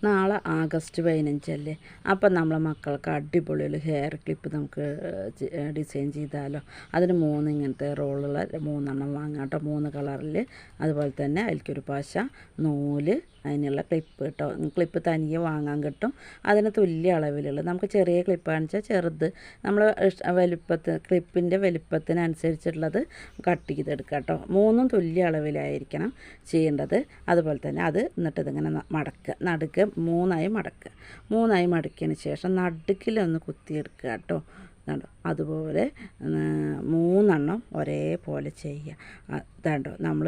നാളെ ആഗസ്റ്റ് 15 അല്ലേ. അപ്പം നമ്മളെ മക്കൾക്ക് അടിപൊളി ഒരു ഹെയർ ക്ലിപ്പ് നമുക്ക് ഡിസൈൻ ചെയ്താലോ. അതിന് 3 ഇങ്ങനത്തെ റോളുള്ള 3 വാങ്ങാം കേട്ടോ, 3 കളറിൽ. അതുപോലെ തന്നെ അതിലേക്കൊരു പശ, നൂല്, അതിനുള്ള ക്ലിപ്പ് കേട്ടോ. ക്ലിപ്പ് തനിയെ വാങ്ങാൻ കിട്ടും. അതിന് തുല്യ അളവിലുള്ള, നമുക്ക് ചെറിയ ക്ലിപ്പാണെന്ന് വെച്ചാൽ ചെറുത്, നമ്മൾ ക്ലിപ്പിൻ്റെ വലിപ്പത്തിനനുസരിച്ചുള്ളത് കട്ട് ചെയ്തെടുക്കുക കേട്ടോ. 3 തുല്യ അളവിലായിരിക്കണം ചെയ്യേണ്ടത്. അതുപോലെ തന്നെ അത് എന്നിട്ട് ഇതിങ്ങനെ മടക്കുക, നടുക്ക് 3ആയി മടക്കുക. 3ആയി മടക്കിയതിന് ശേഷം നടുക്കിലൊന്ന് കുത്തിയെടുക്കുക കേട്ടോ. അതുപോലെ 3 ഒരേപോലെ ചെയ്യുക. ഇതാണ്ടോ, നമ്മൾ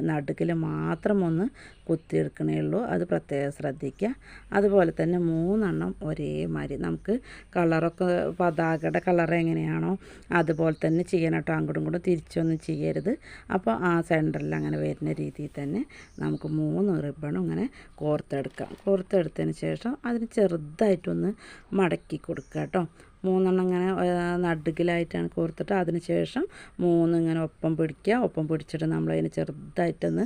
നടുക്കിൽ മാത്രം ഒന്ന് കുത്തിയെടുക്കണേ ഉള്ളൂ, അത് പ്രത്യേകം ശ്രദ്ധിക്കുക. അതുപോലെ തന്നെ 3 ഒരേമാതിരി നമുക്ക് കളറൊക്കെ പതാകയുടെ കളർ എങ്ങനെയാണോ അതുപോലെ തന്നെ ചെയ്യണം കേട്ടോ. അങ്ങോട്ടും ഇങ്ങോട്ടും തിരിച്ചൊന്നും ചെയ്യരുത്. അപ്പോൾ ആ സെൻറ്ററിൽ അങ്ങനെ വരുന്ന രീതിയിൽ തന്നെ നമുക്ക് 3 റിബണും ഇങ്ങനെ കോർത്തെടുക്കാം. കോർത്തെടുത്തതിന് ശേഷം അതിന് ചെറുതായിട്ടൊന്ന് മടക്കി കൊടുക്കുക കേട്ടോ. 3 ഇങ്ങനെ നടുക്കിലായിട്ടാണ് കോർത്തിട്ട് അതിന് ശേഷം 3 ഇങ്ങനെ ഒപ്പം പിടിക്കുക. ഒപ്പം പിടിച്ചിട്ട് നമ്മളതിന് ചെറുതായിട്ടൊന്ന്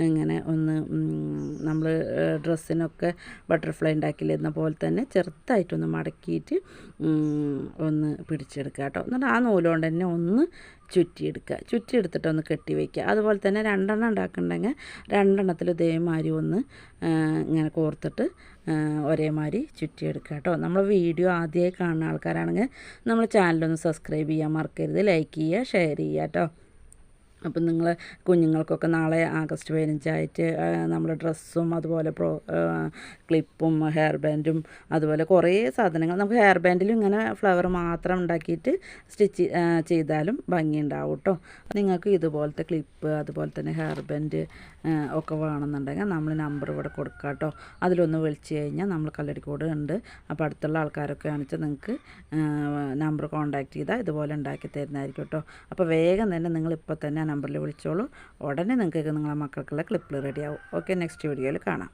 ഇങ്ങനെ ഒന്ന് നമ്മൾ ഡ്രസ്സിനൊക്കെ ബട്ടർഫ്ലൈ ഉണ്ടാക്കിയിരുന്ന പോലെ തന്നെ ചെറുതായിട്ടൊന്ന് മടക്കിയിട്ട് ഒന്ന് പിടിച്ചെടുക്കുക കേട്ടോ. എന്നിട്ട് ആ നൂലുകൊണ്ട് തന്നെ ഒന്ന് ചുറ്റിയെടുത്തിട്ട് ഒന്ന് കെട്ടി വയ്ക്കുക. അതുപോലെ തന്നെ 2 ഉണ്ടാക്കുന്നുണ്ടെങ്കിൽ 2 ഇതേമാതിരി ഒന്ന് ഇങ്ങനെ കോർത്തിട്ട് ഒരേമാതിരി ചുറ്റിയെടുക്കുക കേട്ടോ. നമ്മൾ വീഡിയോ ആദ്യമായി കാണുന്ന ആൾക്കാരാണെങ്കിൽ നമ്മൾ ചാനലൊന്ന് സബ്സ്ക്രൈബ് ചെയ്യാൻ മറക്കരുത്. ലൈക്ക് ചെയ്യുക, ഷെയർ ചെയ്യുക കേട്ടോ. അപ്പം നിങ്ങൾ കുഞ്ഞുങ്ങൾക്കൊക്കെ നാളെ ആഗസ്റ്റ് 15 ആയിട്ട് നമ്മൾ ഡ്രസ്സും അതുപോലെ ക്ലിപ്പും ഹെയർ ബാൻഡും അതുപോലെ കുറേ സാധനങ്ങൾ, നമുക്ക് ഹെയർ ബാൻഡിലും ഇങ്ങനെ ഫ്ലവർ മാത്രം ഉണ്ടാക്കിയിട്ട് സ്റ്റിച്ച് ചെയ്താലും ഭംഗിയുണ്ടാവും കേട്ടോ. നിങ്ങൾക്ക് ഇതുപോലത്തെ ക്ലിപ്പ് അതുപോലെ തന്നെ ഹെയർ ബാൻഡ് ഒക്കെ വേണമെന്നുണ്ടെങ്കിൽ നമ്മൾ നമ്പർ ഇവിടെ കൊടുക്കാം കേട്ടോ. അതിലൊന്ന് വിളിച്ച് കഴിഞ്ഞാൽ നമ്മൾ കല്ലടിക്കോട് ഉണ്ട്. അപ്പോൾ അടുത്തുള്ള ആൾക്കാരൊക്കെ ആണെന്ന് നിങ്ങൾക്ക് നമ്പർ കോൺടാക്റ്റ് ചെയ്താൽ ഇതുപോലെ ഉണ്ടാക്കി തരുന്നതായിരിക്കും കേട്ടോ. അപ്പോൾ വേഗം തന്നെ നിങ്ങളിപ്പോൾ തന്നെ നമ്പറിൽ വിളിച്ചോളൂ. ഉടനെ നിങ്ങൾക്ക് നിങ്ങളെ മക്കൾക്കുള്ള ക്ലിപ്പ് റെഡിയാവും. ഓക്കെ, നെക്സ്റ്റ് വീഡിയോയിൽ കാണാം.